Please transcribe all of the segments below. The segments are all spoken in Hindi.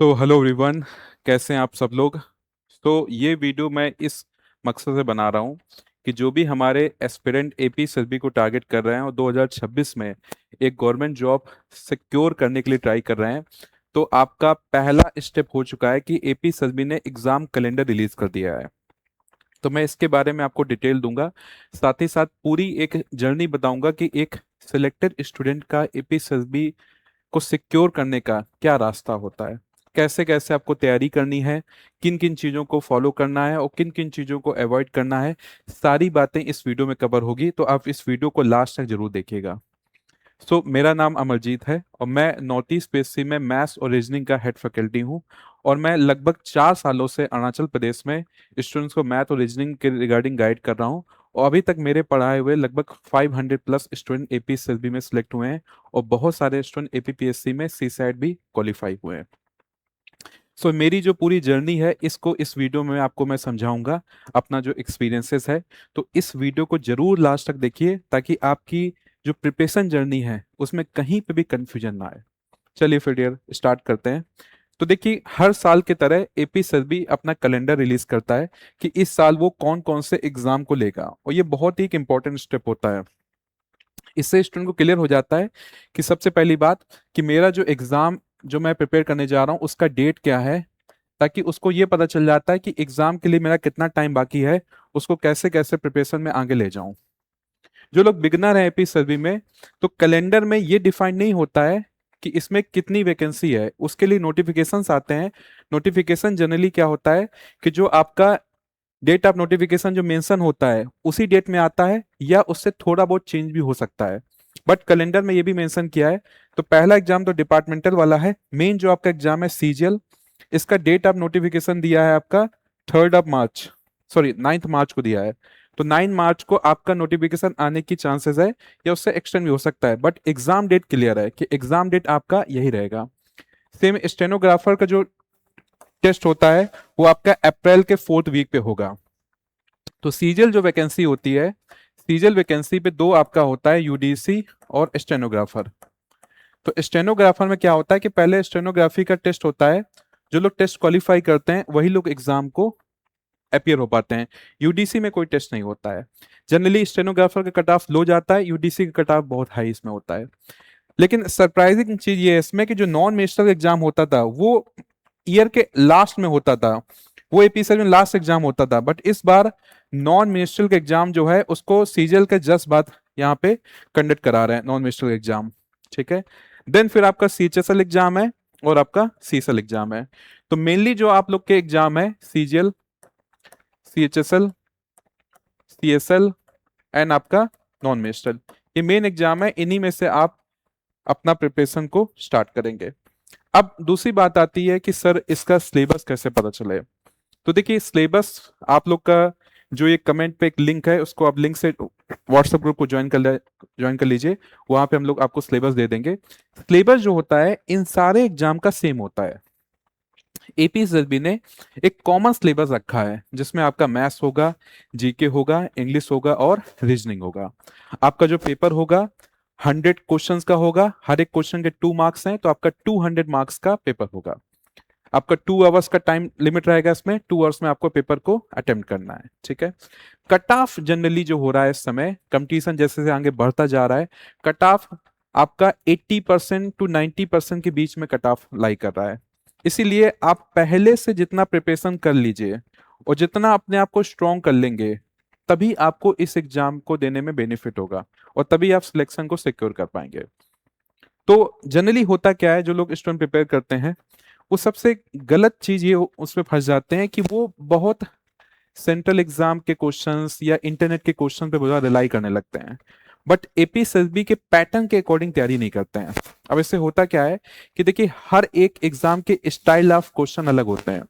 तो हेलो एवरीवन, कैसे हैं आप सब लोग। तो ये वीडियो मैं इस मकसद से बना रहा हूँ कि जो भी हमारे एस्पिरेंट एपी एसएसबी को टारगेट कर रहे हैं और 2026 में एक गवर्नमेंट जॉब सिक्योर करने के लिए ट्राई कर रहे हैं, तो आपका पहला स्टेप हो चुका है कि एपी एसएसबी ने एग्ज़ाम कैलेंडर रिलीज कर दिया है। तो मैं इसके बारे में आपको डिटेल दूंगा, साथ ही साथ पूरी एक जर्नी बताऊंगा कि एक सिलेक्टेड स्टूडेंट का एपी एसएसबी को सिक्योर करने का क्या रास्ता होता है, कैसे कैसे आपको तैयारी करनी है, किन किन चीज़ों को फॉलो करना है और किन किन चीज़ों को अवॉइड करना है। सारी बातें इस वीडियो में कवर होगी, तो आप इस वीडियो को लास्ट तक जरूर देखिएगा। मेरा नाम अमरजीत है और मैं नॉर्थ ईस्ट पीएससी में मैथ्स और रीजनिंग का हेड फैकल्टी हूँ। और मैं लगभग 4 सालों से अरुणाचल प्रदेश में स्टूडेंट्स को मैथ और रीजनिंग के रिगार्डिंग गाइड कर रहा हूँ। और अभी तक मेरे पढ़ाए हुए लगभग 500 प्लस स्टूडेंट एपीएसएसबी में सिलेक्ट हुए हैं और बहुत सारे स्टूडेंट एपीपीएससी में सी सैट भी क्वालिफाई हुए हैं। मेरी जो पूरी जर्नी है इसको इस वीडियो में आपको मैं समझाऊंगा, अपना जो एक्सपीरियंसेस है। तो इस वीडियो को जरूर लास्ट तक देखिए ताकि आपकी जो प्रिपरेशन जर्नी है उसमें कहीं पे भी कंफ्यूजन ना आए। चलिए फिर डियर स्टार्ट करते हैं। तो देखिए, हर साल की तरह एपी एसएसबी अपना कैलेंडर रिलीज करता है कि इस साल वो कौन कौन से एग्जाम को लेगा, और ये बहुत ही एक इंपॉर्टेंट स्टेप होता है। इससे स्टूडेंट को क्लियर हो जाता है कि सबसे पहली बात कि मेरा जो एग्जाम जो मैं प्रिपेयर करने जा रहा हूँ उसका डेट क्या है, ताकि उसको ये पता चल जाता है कि एग्जाम के लिए मेरा कितना टाइम बाकी है, उसको कैसे कैसे प्रिपरेशन में आगे ले जाऊं। जो लोग बिगनर हैं एपी सर्वी में, तो कैलेंडर में ये डिफाइन नहीं होता है कि इसमें कितनी वैकेंसी है, उसके लिए नोटिफिकेशंस आते हैं। नोटिफिकेशन जनरली क्या होता है कि जो आपका डेट ऑफ नोटिफिकेशन जो मेंशन होता है उसी डेट में आता है या उससे थोड़ा बहुत चेंज भी हो सकता है। बट कैलेंडर में ये भी मेंशन किया है। तो पहला एग्जाम तो डिपार्टमेंटल वाला है, मेन जो आपका एग्जाम है सीजीएल, इसका डेट ऑफ नोटिफिकेशन दिया है आपका 3 मार्च, सॉरी 9 मार्च को दिया है। तो 9 मार्च को आपका नोटिफिकेशन आने की चांसेस है, या उससे एक्सटेंड भी हो सकता है, बट एग्जाम डेट क्लियर है कि एग्जाम डेट आपका यही रहेगा। सेम स्टेनोग्राफर का जो टेस्ट होता है वो आपका अप्रैल के 4th वीक पे होगा। तो सीजल जो वैकेंसी होती है, सीजल वैकेंसी पे दो आपका होता है, यूडीसी और स्टेनोग्राफर। तो स्टेनोग्राफर में क्या होता है कि पहले स्टेनोग्राफी का टेस्ट होता है, जो लोग टेस्ट क्वालिफाई करते हैं वही लोग एग्जाम को अपियर हो पाते हैं। यूडीसी में कोई टेस्ट नहीं होता है। जनरली स्टेनोग्राफर का कट ऑफ लो जाता है, यूडीसी का कट ऑफ बहुत हाई इसमें होता है। लेकिन सरप्राइजिंग चीज ये है इसमें कि जो नॉन मिनिस्टर एग्जाम होता था वो ईयर के लास्ट में होता था, वो एपीएसएल में लास्ट एग्जाम होता था। बट इस बार नॉन मिनिस्ट्रियल का एग्जाम जो है उसको सीजीएल के जस्ट बाद यहाँ पे कंडक्ट करा रहे हैं, नॉन मिनिस्ट्रियल एग्जाम। ठीक है। देन फिर आपका सीएचएसएल एग्जाम है और आपका सीएसएल एग्जाम है। तो मेनली जो आप लोग के एग्जाम है सीजीएल, सीएचएसएल, सीएसएल एंड आपका नॉन मिनिस्ट्रियल, ये मेन एग्जाम है। इन्हीं में से आप अपना प्रिपरेशन को स्टार्ट करेंगे। अब दूसरी बात आती है कि सर इसका सिलेबस कैसे पता चले। तो देखिए, सिलेबस आप लोग का जो ये कमेंट पे एक लिंक है उसको आप लिंक से व्हाट्सएप ग्रुप को ज्वाइन कर लीजिए। वहां पे हम लोग आपको सिलेबस दे देंगे। सिलेबस जो होता है इन सारे एग्जाम का सेम होता है। एपीएसएलबी ने एक कॉमन सिलेबस रखा है जिसमें आपका मैथ्स होगा, जीके होगा, इंग्लिश होगा और रीजनिंग होगा। आपका जो पेपर होगा 100 क्वेश्चंस का होगा, हर एक क्वेश्चन के 2 मार्क्स हैं, तो आपका 200 मार्क्स का पेपर होगा। आपका 2 आवर्स का टाइम लिमिट रहेगा, इसमें 2 आवर्स में आपको पेपर को अटेम्प्ट करना है। ठीक है। कट ऑफ जनरली जो हो रहा है इस समय, कंपटीशन जैसे जैसे आगे बढ़ता जा रहा है, कट ऑफ आपका 80% टू 90% के बीच में कट ऑफ लाई कर रहा है। इसीलिए आप पहले से जितना प्रिपरेशन कर लीजिए और जितना अपने आप को स्ट्रॉन्ग कर लेंगे, तभी आपको इस एग्जाम को देने में बेनिफिट होगा और तभी आप सिलेक्शन को सिक्योर कर पाएंगे। तो जनरली होता क्या है, जो लोग स्टूडेंट प्रिपेयर करते हैं वो सबसे गलत चीज ये उसमें फंस जाते हैं कि वो बहुत सेंट्रल एग्जाम के क्वेश्चंस या इंटरनेट के क्वेश्चन पे बहुत रिलाई करने लगते हैं, बट एपीएसएसबी के पैटर्न के अकॉर्डिंग तैयारी नहीं करते हैं। अब इससे होता क्या है कि देखिए, हर एक एग्जाम के स्टाइल ऑफ क्वेश्चन अलग होते हैं।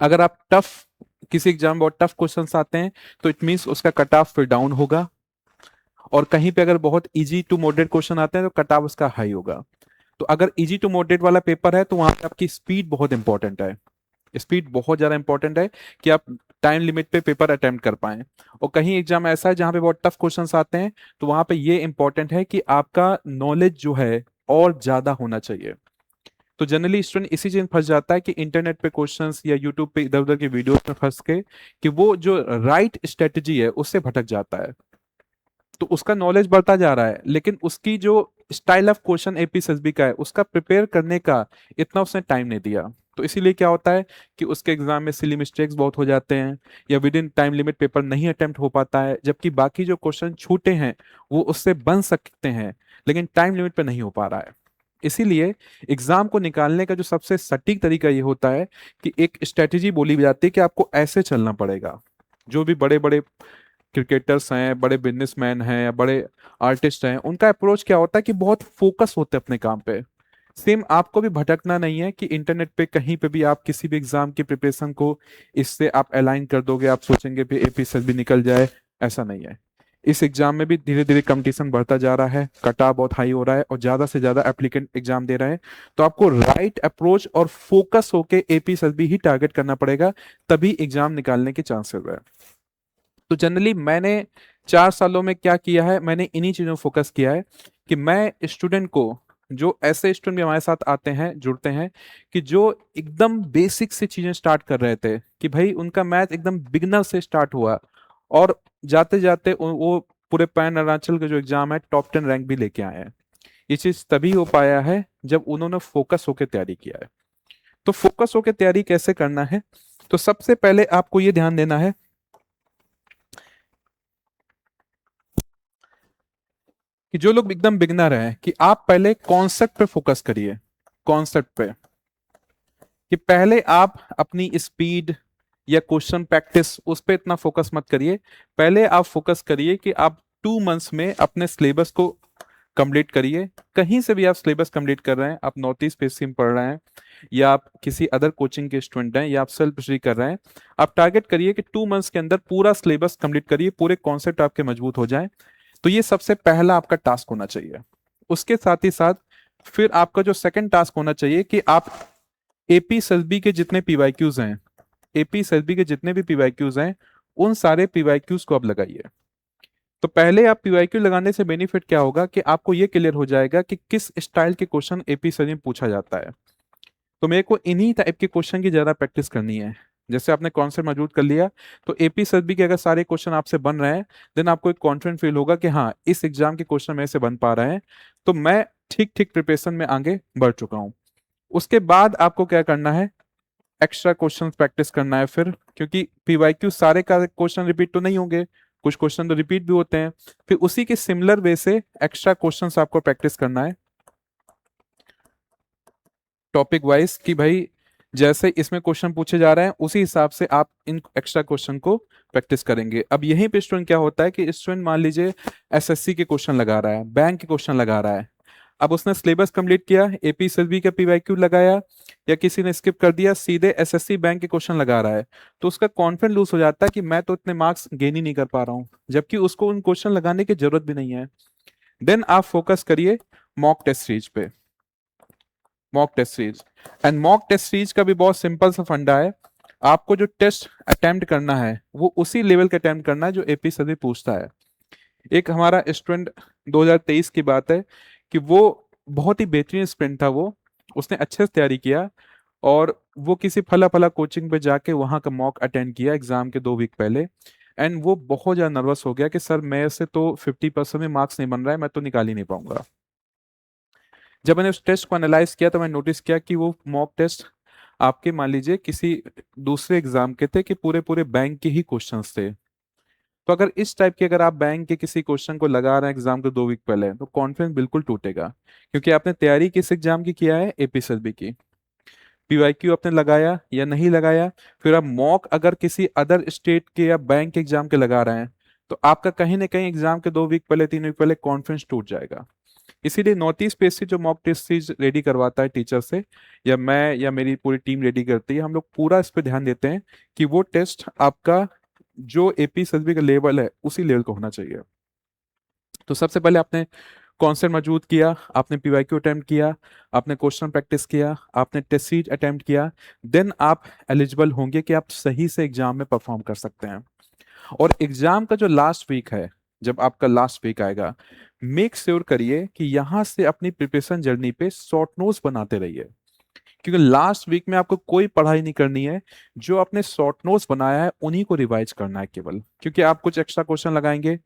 अगर आप टफ, किसी एग्जाम में बहुत टफ क्वेश्चंस आते हैं तो इट मीन्स उसका कट ऑफ फिर डाउन होगा, और कहीं पे अगर बहुत इजी टू मॉडरेट क्वेश्चन आते हैं तो कट ऑफ उसका हाई होगा। तो अगर इजी टू मॉडरेट वाला पेपर है तो वहां पे आपकी स्पीड बहुत इंपॉर्टेंट है, स्पीड बहुत ज्यादा इंपॉर्टेंट है कि आप टाइम लिमिट पे पेपर अटेम्प्ट कर पाएं। और कहीं एग्जाम ऐसा है जहां पे बहुत टफ क्वेश्चंस आते हैं, तो वहां पे ये इंपॉर्टेंट है कि आपका नॉलेज जो है और ज्यादा होना चाहिए। तो जनरली स्टूडेंट इसी चीज में फंस जाता है कि इंटरनेट पे क्वेश्चंस या यूट्यूब पे इधर उधर के वीडियोस में फंस के कि वो जो राइट स्ट्रेटजी है उससे भटक जाता है। तो उसका नॉलेज बढ़ता जा रहा है, लेकिन उसकी जो स्टाइल ऑफ क्वेश्चन एपीएसएसबी का है उसका प्रिपेयर करने का इतना उसने टाइम नहीं दिया। तो इसीलिए क्या होता है कि उसके एग्जाम में सिली मिस्टेक्स बहुत हो जाते हैं, या with in time limit paper नहीं अटेम्प्ट हो पाता है, जबकि बाकी जो क्वेश्चन छूटे हैं वो उससे बन सकते हैं, लेकिन टाइम लिमिट पे नहीं हो पा रहा है। इसीलिए एग्जाम को निकालने का जो सबसे सटीक तरीका ये होता है कि एक स्ट्रेटेजी बोली जाती है कि आपको ऐसे चलना पड़ेगा। जो भी बड़े बड़े क्रिकेटर्स हैं, बड़े बिजनेसमैन हैं या बड़े आर्टिस्ट हैं, उनका अप्रोच क्या होता है कि बहुत फोकस होते हैं अपने काम पे। सेम आपको भी भटकना नहीं है कि इंटरनेट पे कहीं पे भी आप किसी भी एग्जाम की प्रिपरेशन को इससे आप अलाइन कर दोगे, आप सोचेंगे भी एपीएसएस भी निकल जाए। ऐसा नहीं है। इस एग्जाम में भी धीरे धीरे कंपटीशन बढ़ता जा रहा है, कटा बहुत हाई हो रहा है और ज्यादा से ज्यादा एप्लीकेंट एग्जाम दे रहे हैं। तो आपको राइट अप्रोच और फोकस होके एपीएसएस भी ही टारगेट करना पड़ेगा, तभी एग्जाम निकालने के चांसेस है। तो जनरली मैंने 4 सालों में क्या किया है, मैंने इन्हीं चीजों में फोकस किया है कि मैं स्टूडेंट को, जो ऐसे स्टूडेंट भी हमारे साथ आते हैं जुड़ते हैं कि जो एकदम बेसिक से चीजें स्टार्ट कर रहे थे, कि भाई उनका मैथ एकदम बिगनर से स्टार्ट हुआ और जाते जाते वो पूरे पैन अरुणाचल का जो एग्जाम है टॉप 10 रैंक भी लेके आए हैं। ये चीज तभी हो पाया है जब उन्होंने फोकस होकर तैयारी किया है। तो फोकस होकर तैयारी कैसे करना है, तो सबसे पहले आपको ये ध्यान देना है कि जो लोग एकदम बिगनर हैं कि आप पहले कॉन्सेप्ट पे फोकस करिए। कॉन्सेप्ट पे कि पहले आप अपनी स्पीड या क्वेश्चन प्रैक्टिस उस पे इतना फोकस मत करिए। पहले आप फोकस करिए कि आप 2 मंथ्स में अपने सिलेबस को कंप्लीट करिए। कहीं से भी आप सिलेबस कंप्लीट कर रहे हैं, आप नॉर्थ ईस्ट पीएससी में पढ़ रहे हैं या आप किसी अदर कोचिंग के स्टूडेंट हैं या आप सेल्फ स्टडी कर रहे हैं, आप टारगेट करिए कि 2 मंथ्स के अंदर पूरा सिलेबस कंप्लीट करिए, पूरे कॉन्सेप्ट आपके मजबूत हो जाए। तो ये सबसे पहला आपका टास्क होना चाहिए। उसके साथ ही साथ फिर आपका जो सेकंड टास्क होना चाहिए कि आप एपी एसएसबी के जितने पीवाईक्यूज हैं, एपी एसएसबी के जितने भी पीवाईक्यूज हैं, उन सारे पीवाईक्यूज को आप लगाइए। तो पहले आप पीवाईक्यू लगाने से बेनिफिट क्या होगा कि आपको ये क्लियर हो जाएगा कि किस स्टाइल के क्वेश्चन एपी एसएसबी में पूछा जाता है। तो मेरे को इन्हीं टाइप के क्वेश्चन की ज्यादा प्रैक्टिस करनी है। जैसे आपने कॉन्सेप्ट मजबूत कर लिया, तो एपी एसएसबी के अगर सारे क्वेश्चन आपसे बन रहे हैं, देन आपको एक कॉन्फिडेंट फील होगा कि हाँ इस एग्जाम के क्वेश्चन मेरे से बन पा रहे हैं, तो मैं ठीक ठीक प्रिपरेशन में आगे बढ़ चुका हूँ। उसके बाद आपको क्या करना है, एक्स्ट्रा क्वेश्चन प्रैक्टिस करना है फिर, क्योंकि पीवाईक्यू सारे का क्वेश्चन रिपीट तो नहीं होंगे, कुछ क्वेश्चन तो रिपीट भी होते हैं। फिर उसी के सिमिलर वे से एक्स्ट्रा क्वेश्चंस आपको प्रैक्टिस करना है टॉपिक वाइज, कि भाई जैसे इसमें क्वेश्चन पूछे जा रहे हैं उसी हिसाब से आप इन एक्स्ट्रा क्वेश्चन को प्रैक्टिस करेंगे। अब यहीं पे स्टूडेंट क्या होता है कि स्टूडेंट मान लीजिए एसएससी के क्वेश्चन लगा रहा है, बैंक के क्वेश्चन लगा रहा है, अब उसने सिलेबस कंप्लीट किया, एपी एसएसबी का पीवाईक्यू लगाया, या किसी ने स्किप कर दिया सीधे एसएससी बैंक के क्वेश्चन लगा रहा है, तो उसका कॉन्फिडेंस लूज हो जाता है कि मैं तो इतने मार्क्स गेन ही नहीं कर पा रहा हूँ, जबकि उसको उन क्वेश्चन लगाने की जरूरत भी नहीं है। देन आप फोकस करिए मॉक टेस्ट सीरीज पे। Mock test series, and mock test series का भी बहुत सिंपल सा फंडा है। आपको जो टेस्ट अटेम्प्ट करना है वो उसी लेवल का अटेम्प्ट करना है जो एपी सभी पूछता है। एक हमारा स्टूडेंट 2023 की बात है कि वो बहुत ही बेहतरीन स्टूडेंट था, वो उसने अच्छे से तैयारी किया और वो किसी फला फला कोचिंग पे जाके वहां का मॉक अटेंड किया एग्जाम के 2 वीक पहले। एंड वो बहुत ज्यादा नर्वस हो गया कि सर मेरे से तो 50% में मार्क्स नहीं बन रहा है, मैं तो निकाल ही नहीं पाऊंगा। जब मैंने उस टेस्ट को एनालाइज किया तो मैंने नोटिस किया कि वो मॉक टेस्ट आपके मान लीजिए किसी दूसरे एग्जाम के थे, कि पूरे पूरे बैंक के ही क्वेश्चंस थे। तो अगर इस टाइप के अगर आप बैंक के किसी क्वेश्चन को लगा रहे हैं एग्जाम के 2 वीक पहले, तो कॉन्फिडेंस बिल्कुल टूटेगा, क्योंकि आपने तैयारी किस एग्जाम की किया है, एपीएसएसबी की। पीवाईक्यू आपने लगाया या नहीं लगाया, फिर आप मॉक अगर किसी अदर स्टेट के या बैंक के एग्जाम के लगा रहे हैं, तो आपका कहीं ना कहीं एग्जाम के 2 वीक पहले 3 वीक पहले कॉन्फिडेंस टूट जाएगा। इसीलिए नॉर्थ ईस्ट पीएससी जो मॉक टेस्ट सीरीज रेडी करवाता है टीचर से, या मैं या मेरी पूरी टीम रेडी करती है, हम लोग पूरा इस पे ध्यान देते हैं कि वो टेस्ट आपका जो एपी एसएसबी का लेवल है उसी लेवल का होना चाहिए। तो सबसे पहले आपने कॉन्सेप्ट मजबूत किया, आपने पीवाईक्यू अटेम्प्ट किया, आपने क्वेश्चन प्रैक्टिस किया, आपने टेस्ट सीरीज अटेम्प्ट किया, देन आप एलिजिबल होंगे कि आप सही से एग्जाम में परफॉर्म कर सकते हैं। और एग्जाम का जो लास्ट वीक है, जब आपका लास्ट वीक आएगा, मेक श्योर करिए कि यहां से अपनी प्रिपरेशन जर्नी पे शॉर्ट नोट्स बनाते रहिए। क्योंकि लास्ट वीक में आपको कोई पढ़ाई नहीं करनी है, जो आपने शॉर्ट नोट्स बनाया है उन्हीं को रिवाइज करना है केवल। क्योंकि आप कुछ एक्स्ट्रा क्वेश्चन लगाएंगे,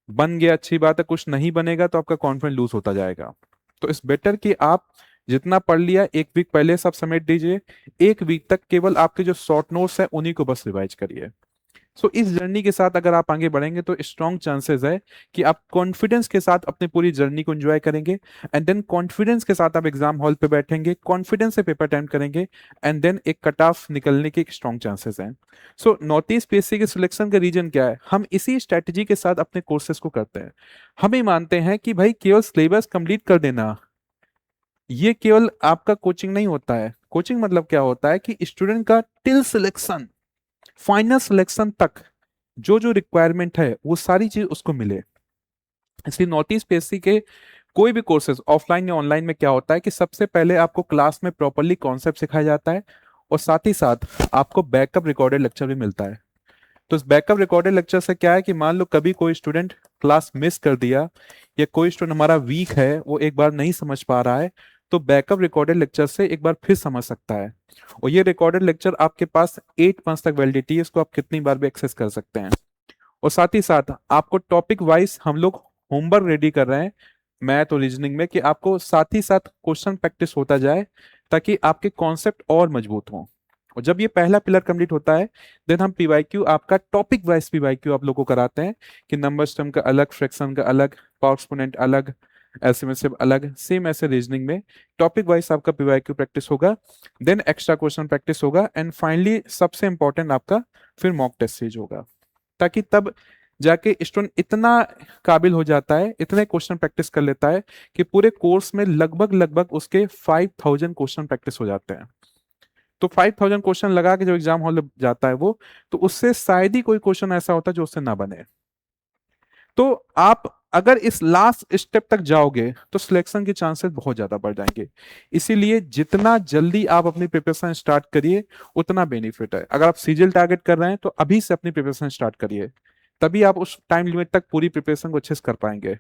बन गया अच्छी बात है, कुछ नहीं बनेगा तो आपका कॉन्फिडेंस लूज होता जाएगा। तो इस बेटर कि आप जितना पढ़ लिया एक वीक पहले सब समेट दीजिए, एक वीक तक केवल आपके जो शॉर्ट नोट्स है उन्हीं को बस रिवाइज करिए। सो इस जर्नी के साथ अगर आप आगे बढ़ेंगे तो स्ट्रॉन्ग चांसेस है कि आप कॉन्फिडेंस के साथ अपनी पूरी जर्नी को एंजॉय करेंगे, एंड देन कॉन्फिडेंस के साथ आप एग्जाम हॉल पे बैठेंगे, कॉन्फिडेंस से पेपर अटेम्प्ट करेंगे, एंड देन एक कट ऑफ निकलने के स्ट्रॉन्ग चांसेस हैं। सो नॉर्थ ईस्ट पीएससी के सिलेक्शन का रीजन क्या है? हम इसी स्ट्रेटेजी के साथ अपने कोर्सेज को करते हैं। हम ही मानते हैं कि भाई केवल सिलेबस कंप्लीट कर देना ये केवल आपका कोचिंग नहीं होता है। कोचिंग मतलब क्या होता है कि स्टूडेंट का टिल सिलेक्शन, फाइनल सिलेक्शन तक जो जो रिक्वायरमेंट है वो सारी चीज उसको मिले। इसलिए नॉर्थ ईस्ट पीएससी के कोई भी कोर्सेज ऑफलाइन या ऑनलाइन में क्या होता है कि सबसे पहले आपको क्लास में प्रॉपरली कॉन्सेप्ट सिखाया जाता है, और साथ ही साथ आपको बैकअप रिकॉर्डेड लेक्चर भी मिलता है। तो इस बैकअप रिकॉर्डेड लेक्चर से क्या है कि मान लो कभी कोई स्टूडेंट क्लास मिस कर दिया, या कोई स्टूडेंट हमारा वीक है वो एक बार नहीं समझ पा रहा है, तो बैकअप रिकॉर्डेड लेक्चर से एक बार फिर समझ सकता है। और ये रिकॉर्डेड लेक्चर आपके पास 8 मंथ तक वैलिडिटी है, इसको आप कितनी बार भी एक्सेस कर सकते हैं। और साथ ही साथ आपको टॉपिक वाइज हम लोग होमवर्क रेडी कर रहे हैं मैथ और रीजनिंग में, कि आपको साथ ही साथ क्वेश्चन प्रैक्टिस होता जाए ताकि आपके कॉन्सेप्ट और मजबूत हों। और जब ये पहला पिलर कंप्लीट होता है, देन हम पीवाईक्यू आपका टॉपिक वाइज पीवाईक्यू आप लोगों को कराते हैं, कि नंबर सिस्टम का अलग, फ्रैक्शन का अलग, पावर एक्सपोनेंट अलग, एसएमएस अलग, सेम ऐसे रीजनिंग में टॉपिक वाइज आपका पीवाईक्यू प्रैक्टिस होगा, देन एक्स्ट्रा क्वेश्चन प्रैक्टिस होगा, एंड फाइनली सबसे इंपॉर्टेंट आपका फिर मॉक टेस्ट सीरीज होगा। ताकि तब जाके स्टूडेंट इतना काबिल हो जाता है, इतने क्वेश्चन प्रैक्टिस कर लेता है कि पूरे कोर्स में लगभग लगभग उसके 5000 क्वेश्चन प्रैक्टिस हो जाते हैं। तो 5000 क्वेश्चन लगा के जब एग्जाम हॉल में जाता है वो, तो उससे शायद ही कोई क्वेश्चन ऐसा होता है जो उससे ना बने। तो आप अगर इस लास्ट स्टेप तक जाओगे तो सिलेक्शन के चांसेस बहुत ज्यादा बढ़ जाएंगे। इसीलिए जितना जल्दी आप अपनी प्रिपरेशन स्टार्ट करिए उतना बेनिफिट है। अगर आप सीजीएल टारगेट कर रहे हैं तो अभी से अपनी प्रिपरेशन स्टार्ट करिए, तभी आप उस टाइम लिमिट तक पूरी प्रिपरेशन को अच्छे से कर पाएंगे।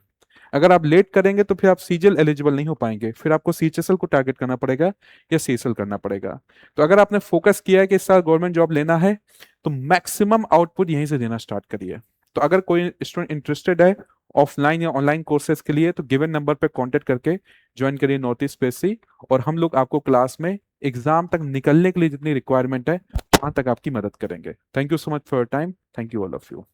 अगर आप लेट करेंगे तो फिर आप सीजीएल एलिजिबल नहीं हो पाएंगे, फिर आपको सीएचएसएल को टारगेट करना पड़ेगा या सीएसएल करना पड़ेगा। तो अगर आपने फोकस किया है कि इस साल गवर्नमेंट जॉब लेना है, तो मैक्सिमम आउटपुट यहीं से देना स्टार्ट करिए। तो अगर कोई स्टूडेंट इंटरेस्टेड है ऑफलाइन या ऑनलाइन कोर्सेज के लिए, तो गिवन नंबर पे कांटेक्ट करके ज्वाइन करिए नॉर्थ ईस्ट पीएससी, और हम लोग आपको क्लास में एग्जाम तक निकलने के लिए जितनी रिक्वायरमेंट है वहां तक आपकी मदद करेंगे। Thank you so much for your time. Thank you all of you.